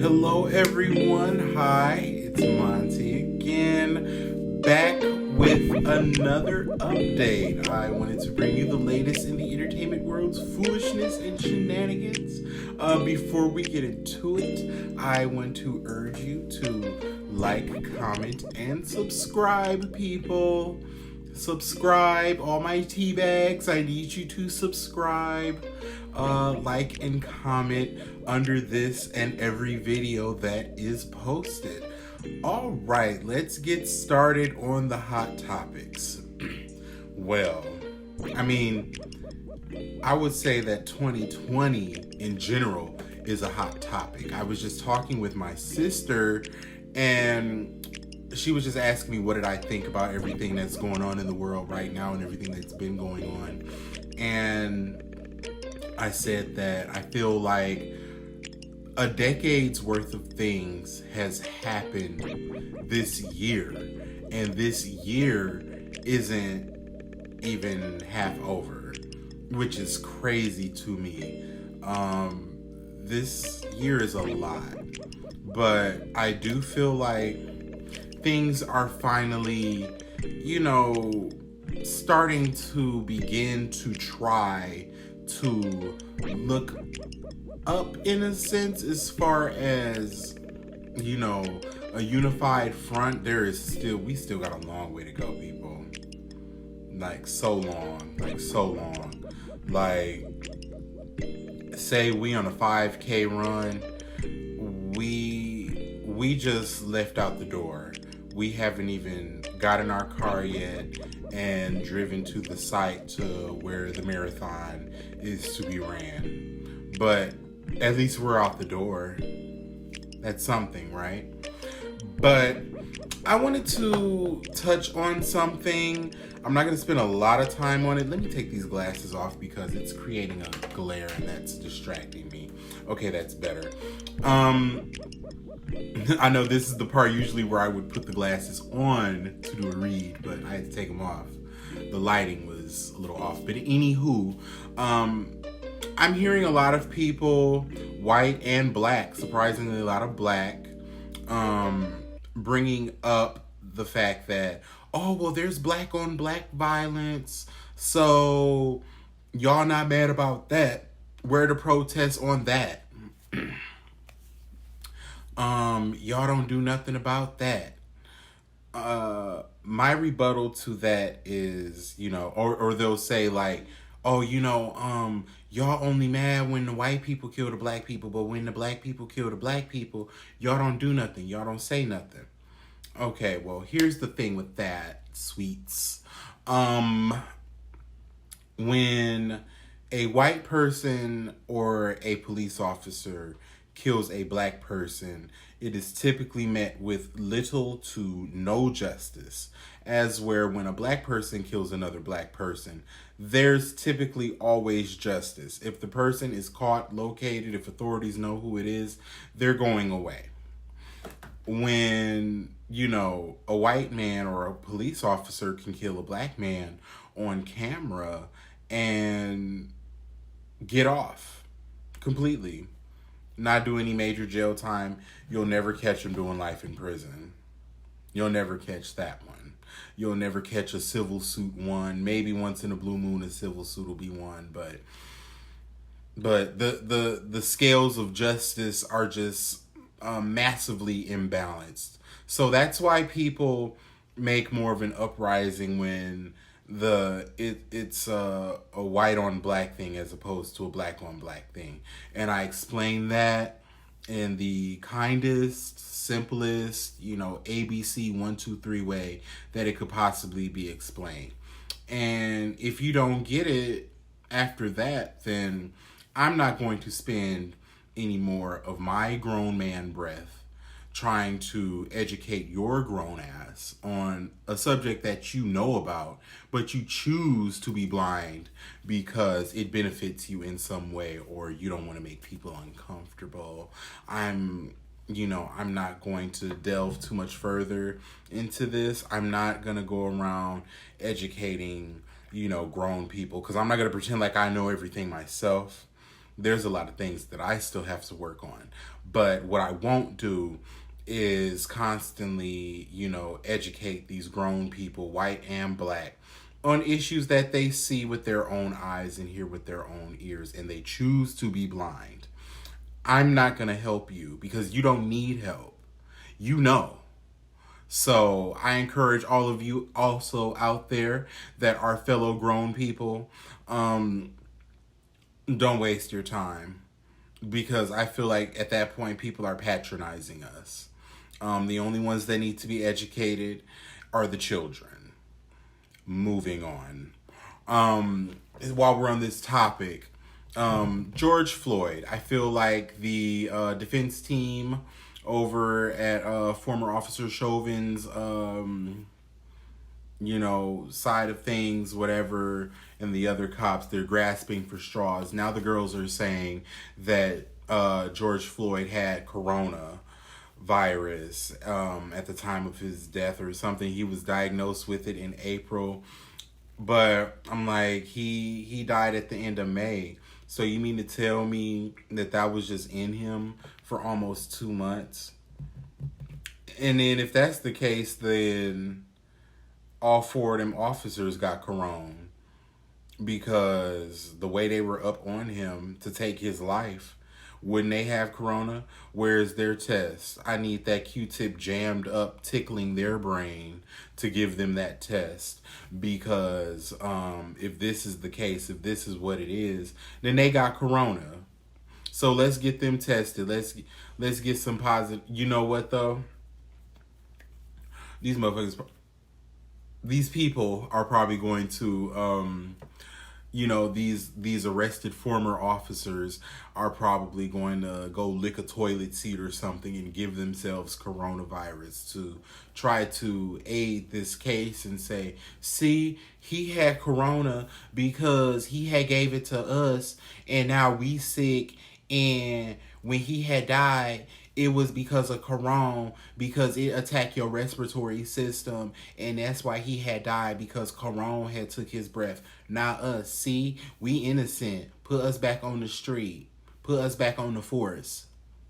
Hello everyone, hi, it's Monty again, back with another update. I wanted to bring you the latest in the entertainment world's foolishness and shenanigans. Before we get into it, I want to urge you to like, comment, and subscribe, people. Subscribe, all my tea bags. I need you to subscribe, like, and comment under this and every video that is posted. All right, let's get started on the hot topics. Well, I would say that 2020 in general is a hot topic. I was just talking with my sister, and she was just asking me what did I think about everything that's going on in the world right now and everything that's been going on. And I said that I feel like a decade's worth of things has happened this year, and this year isn't even half over, which is crazy to me. This year is a lot, but I do feel like things are finally, starting to begin to try to look up in a sense as far as, a unified front. We still got a long way to go, people. So long. Like, say we on a 5K run, we just left out the door. We haven't even got in our car yet and driven to the site to where the marathon is to be ran. But at least we're out the door. That's something, right? But I wanted to touch on something. I'm not going to spend a lot of time on it. Let me take these glasses off because it's creating a glare and that's distracting me. Okay, that's better. I know this is the part usually where I would put the glasses on to do a read, but I had to take them off. The lighting was a little off. But anywho, I'm hearing a lot of people, white and black, surprisingly a lot of black, bringing up the fact that, oh, well, there's black on black violence, so y'all not mad about that. Where the protests on that? Y'all don't do nothing about that. My rebuttal to that is, or they'll say like, oh, y'all only mad when the white people kill the black people, but when the black people kill the black people, y'all don't do nothing. Y'all don't say nothing. Okay, well, here's the thing with that, sweets. When a white person or a police officer kills a black person, it is typically met with little to no justice. As where when a black person kills another black person, there's typically always justice. If the person is caught, located, if authorities know who it is, they're going away. When, a white man or a police officer can kill a black man on camera and get off completely, not do any major jail time, you'll never catch him doing life in prison. You'll never catch that one. You'll never catch a civil suit one. Maybe once in a blue moon a civil suit will be one, but the scales of justice are just massively imbalanced. So that's why people make more of an uprising when it's a white on black thing as opposed to a black on black thing. And I explain that in the kindest, simplest, ABC 1, 2, 3 way that it could possibly be explained. And if you don't get it after that, then I'm not going to spend any more of my grown man breath trying to educate your grown ass on a subject that you know about, but you choose to be blind because it benefits you in some way or you don't want to make people uncomfortable. I'm not going to delve too much further into this. I'm not going to go around educating, grown people because I'm not going to pretend like I know everything myself. there's a lot of things that I still have to work on. But what I won't do is constantly, educate these grown people, white and black, on issues that they see with their own eyes and hear with their own ears, and they choose to be blind. I'm not going to help you because you don't need help. You know. So I encourage all of you also out there that are fellow grown people, don't waste your time, because I feel like at that point people are patronizing us. The only ones that need to be educated are the children. Moving on. While we're on this topic, George Floyd, I feel like the defense team over at former Officer Chauvin's, side of things, whatever, and the other cops, they're grasping for straws. Now the girls are saying that George Floyd had corona virus at the time of his death or something. He was diagnosed with it in April. But I'm like, he died at the end of May. So you mean to tell me that was just in him for almost 2 months? And then if that's the case, then all 4 of them officers got corona, because the way they were up on him to take his life. Wouldn't they have corona? Where's their test? I need that Q-tip jammed up, tickling their brain to give them that test. Because if this is the case, if this is what it is, then they got corona. So let's get them tested. Let's get some positive. You know what though? These motherfuckers, these people are probably going to these arrested former officers are probably going to go lick a toilet seat or something and give themselves coronavirus to try to aid this case and say, see, he had corona because he had gave it to us and now we sick, and when he had died, it was because of corona, because it attacked your respiratory system, and that's why he had died, because corona had took his breath. Not us. See, we innocent. Put us back on the street. Put us back on the force.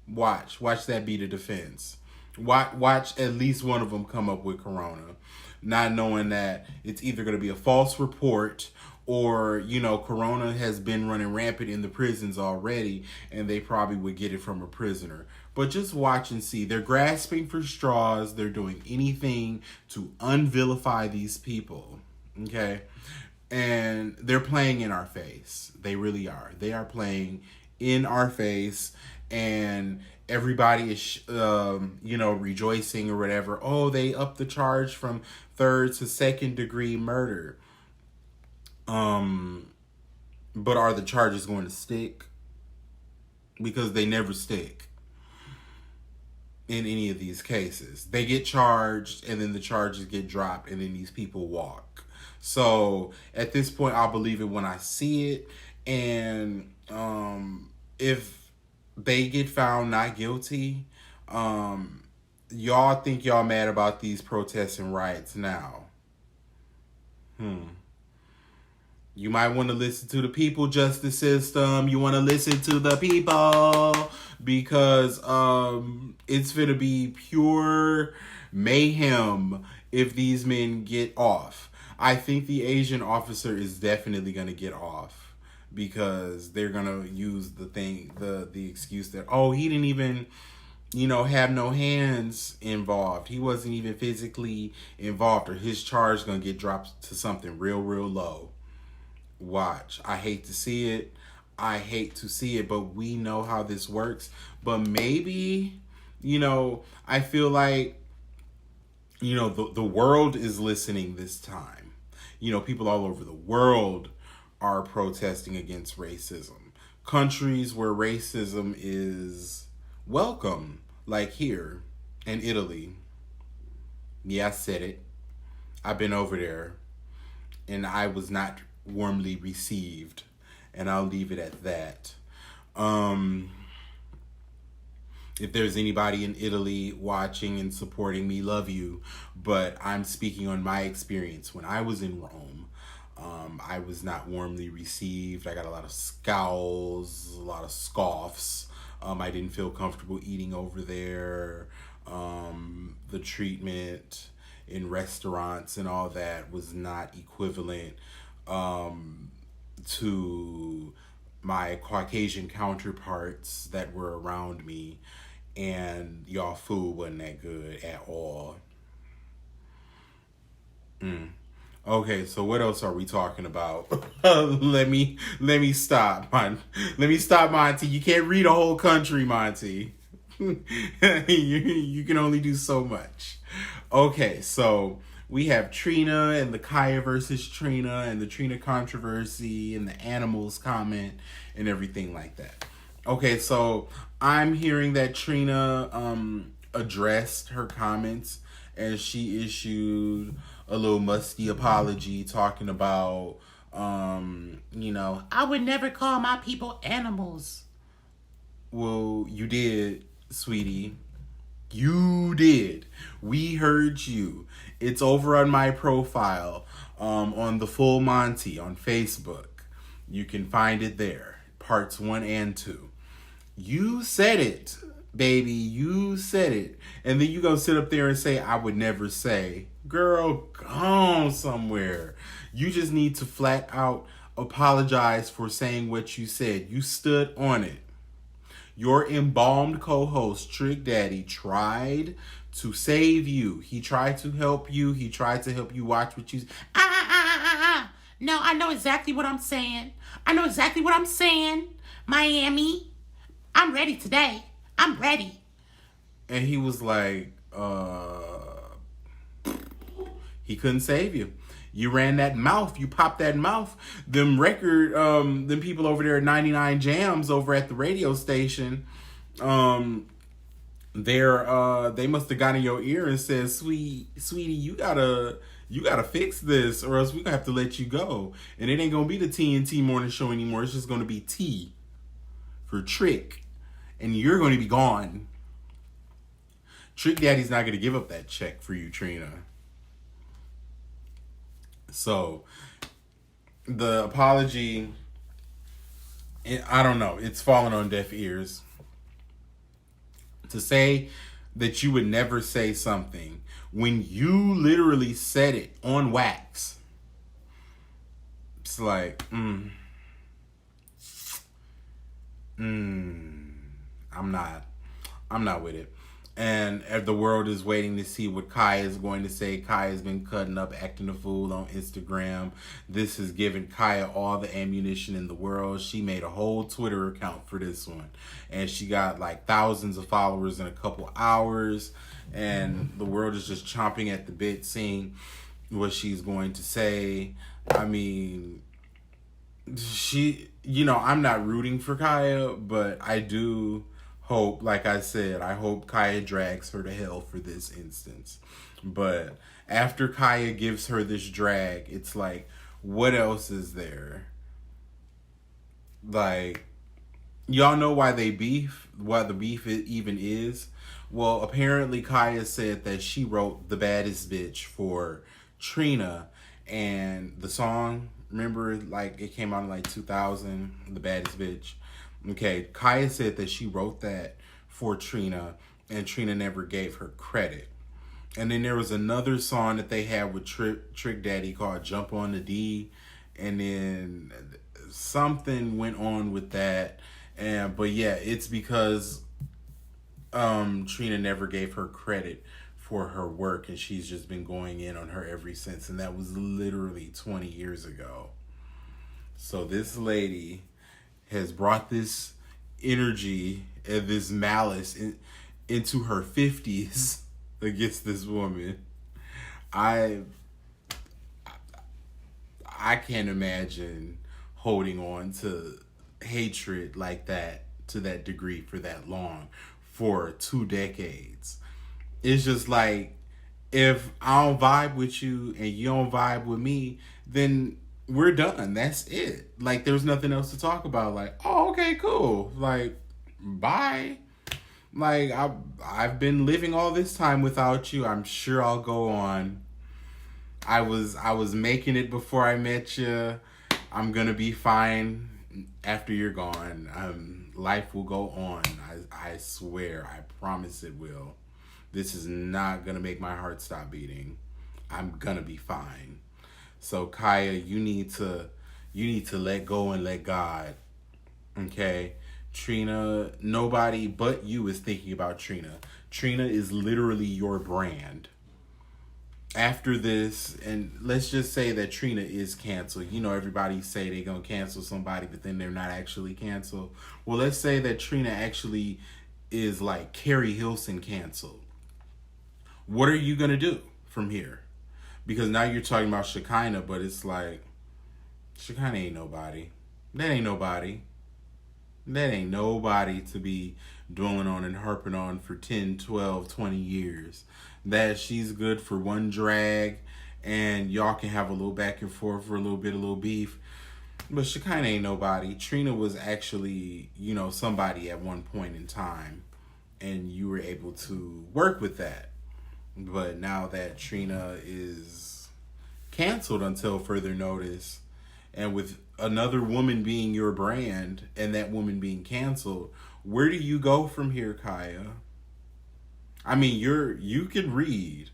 Watch that be the defense. Watch at least one of them come up with corona, not knowing that it's either going to be a false report, or, corona has been running rampant in the prisons already, and they probably would get it from a prisoner. But just watch and see. They're grasping for straws. They're doing anything to unvilify these people. Okay? And they're playing in our face. They really are. They are playing in our face. And everybody is, rejoicing or whatever. Oh, they upped the charge from 3rd to 2nd degree murder. But are the charges going to stick? Because they never stick in any of these cases. They get charged and then the charges get dropped and then these people walk. So at this point, I'll believe it when I see it. And if they get found not guilty, y'all think y'all mad about these protests and riots now. You might want to listen to the people, justice system. You want to listen to the people, because it's going to be pure mayhem if these men get off. I think the Asian officer is definitely going to get off, because they're going to use the excuse that, oh, he didn't even, have no hands involved. He wasn't even physically involved, or his charge is going to get dropped to something real, real low. Watch. I hate to see it. But we know how this works. But maybe, I feel like, the world is listening this time. People all over the world are protesting against racism. Countries where racism is welcome, like here in Italy. Yeah, I said it. I've been over there, and I was not warmly received, and I'll leave it at that. If there's anybody in Italy watching and supporting me, love you, but I'm speaking on my experience when I was in Rome. I was not warmly received. I got a lot of scowls, a lot of scoffs. I didn't feel comfortable eating over there. The treatment in restaurants and all that was not equivalent to my Caucasian counterparts that were around me. And y'all food wasn't that good at all. Okay, so what else are we talking about? Let me stop, let me stop, Monty. You can't read a whole country, Monty. you can only do so much. Okay, so we have Trina and the Khia versus Trina and the Trina controversy and the animals comment and everything like that. Okay, so I'm hearing that Trina addressed her comments and she issued a little musty apology talking about, I would never call my people animals. Well, you did, sweetie. You did. We heard you. It's over on my profile on the Full Monty on Facebook. You can find it there. Parts 1 and 2. You said it, baby. You said it. And then you go sit up there and say, I would never say. Girl, go somewhere. You just need to flat out apologize for saying what you said. You stood on it. Your embalmed co-host, Trick Daddy, tried to save you. He tried to help you. He tried to help you watch what you... No, I know exactly what I'm saying. Miami, I'm ready today. I'm ready. And he was like, he couldn't save you. You ran that mouth. You popped that mouth. Them people over there at 99 Jams over at the radio station, they must have got in your ear and said, sweetie, you gotta fix this or else we're gonna have to let you go. And it ain't gonna be the TNT morning show anymore. It's just gonna be T for Trick. And you're gonna be gone. Trick Daddy's not gonna give up that check for you, Trina. So, the apology, I don't know, it's fallen on deaf ears. To say that you would never say something when you literally said it on wax, it's like, I'm not with it. And the world is waiting to see what Khia is going to say. Khia has been cutting up, acting a fool on Instagram. This has given Khia all the ammunition in the world. She made a whole Twitter account for this one. And she got like thousands of followers in a couple hours. And the world is just chomping at the bit, seeing what she's going to say. I mean, I'm not rooting for Khia, but I do hope, like I said, I hope Khia drags her to hell for this instance. But after Khia gives her this drag, it's like, what else is there? Like, y'all know why the beef even is? Well, apparently Khia said that she wrote The Baddest Bitch for Trina, and the song, remember, like, it came out in like 2000, The Baddest Bitch. Okay, Khia said that she wrote that for Trina, and Trina never gave her credit. And then there was another song that they had with Trick Daddy called Jump on the D, and then something went on with that. But yeah, it's because Trina never gave her credit for her work, and she's just been going in on her ever since, and that was literally 20 years ago. So this lady has brought this energy and this malice into her 50s against this woman. I can't imagine holding on to hatred like that to that degree for that long, for 2 decades. It's just like, if I don't vibe with you and you don't vibe with me, then we're done. That's it. Like, there's nothing else to talk about. Like, oh, okay, cool. Like, bye. Like, I've been living all this time without you. I'm sure I'll go on. I was making it before I met you. I'm gonna be fine after you're gone. Life will go on. I swear. I promise it will. This is not gonna make my heart stop beating. I'm gonna be fine. So Khia, you need to let go and let God. Okay? Trina, nobody but you is thinking about Trina. Trina is literally your brand. After this, and let's just say that Trina is canceled. You know, everybody say they're gonna cancel somebody, but then they're not actually canceled. Well, let's say that Trina actually is like Carrie Hilson canceled. What are you gonna do from here? Because now you're talking about Shekinah, but it's like Shekinah ain't nobody. That ain't nobody. That ain't nobody to be dwelling on and harping on for 10, 12, 20 years. That she's good for one drag and y'all can have a little back and forth for a little beef. But Shekinah ain't nobody. Trina was actually, somebody at one point in time, and you were able to work with that. But now that Trina is canceled until further notice, and with another woman being your brand and that woman being canceled, where do you go from here, Khia? I mean, you can read.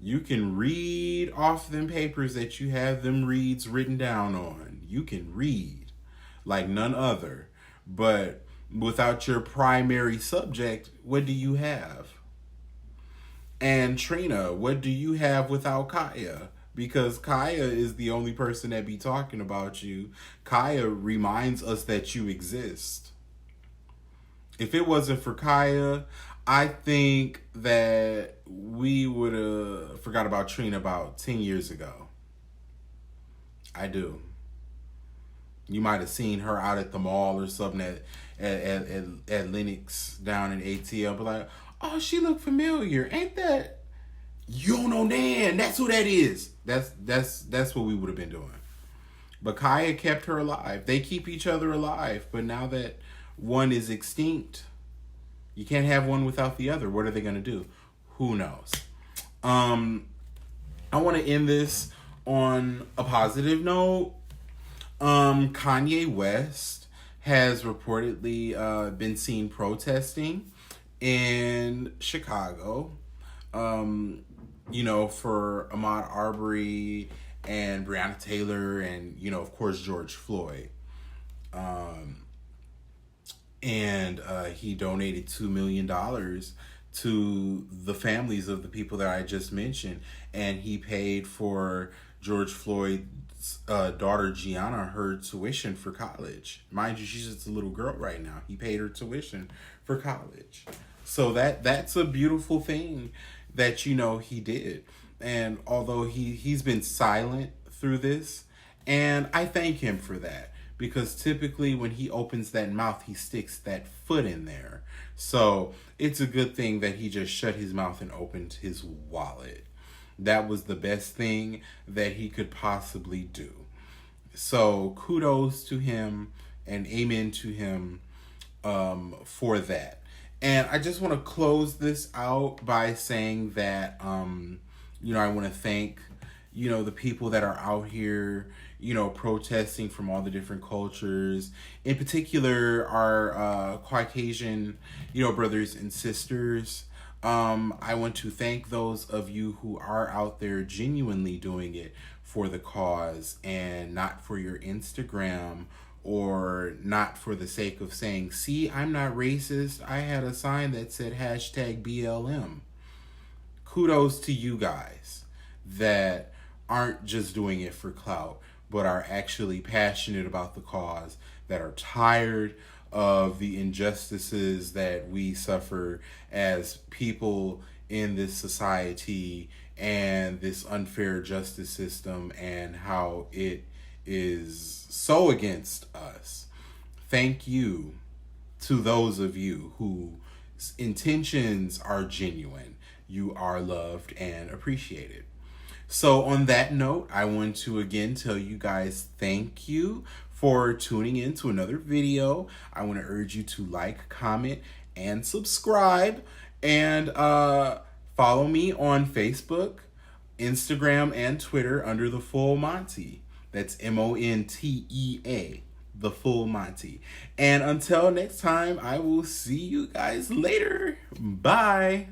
You can read off them papers that you have them reads written down on. You can read like none other. But without your primary subject, what do you have? And Trina, what do you have without Khia? Because Khia is the only person that be talking about you. Khia reminds us that you exist. If it wasn't for Khia, I think that we would have forgot about Trina about 10 years ago. I do. You might have seen her out at the mall or something at Lennox down in ATL, but like, oh, she look familiar. Ain't that? You don't know Nan. That's who that is. That's what we would have been doing. But Khia kept her alive. They keep each other alive. But now that one is extinct, you can't have one without the other. What are they going to do? Who knows? I want to end this on a positive note. Kanye West has reportedly been seen protesting in Chicago, for Ahmaud Arbery and Breonna Taylor and, of course, George Floyd. And he donated $2 million to the families of the people that I just mentioned. And he paid for George Floyd's daughter, Gianna, her tuition for college. Mind you, she's just a little girl right now. He paid her tuition for college. So that's a beautiful thing that, he did. And although he's been silent through this, and I thank him for that. Because typically when he opens that mouth, he sticks that foot in there. So it's a good thing that he just shut his mouth and opened his wallet. That was the best thing that he could possibly do. So kudos to him and amen to him for that. And I just want to close this out by saying that, I want to thank, the people that are out here, protesting from all the different cultures. In particular, our Caucasian, brothers and sisters. I want to thank those of you who are out there genuinely doing it for the cause and not for your Instagram or not for the sake of saying, see, I'm not racist. I had a sign that said #BLM. Kudos to you guys that aren't just doing it for clout, but are actually passionate about the cause, that are tired of the injustices that we suffer as people in this society and this unfair justice system and how it is so against us. Thank you to those of you whose intentions are genuine. You are loved and appreciated. So on that note, I want to again tell you guys thank you for tuning in to another video. I want to urge you to like, comment, and subscribe. And follow me on Facebook, Instagram and Twitter under The Full Monty. That's Montea, The Full Monty. And until next time, I will see you guys later. Bye.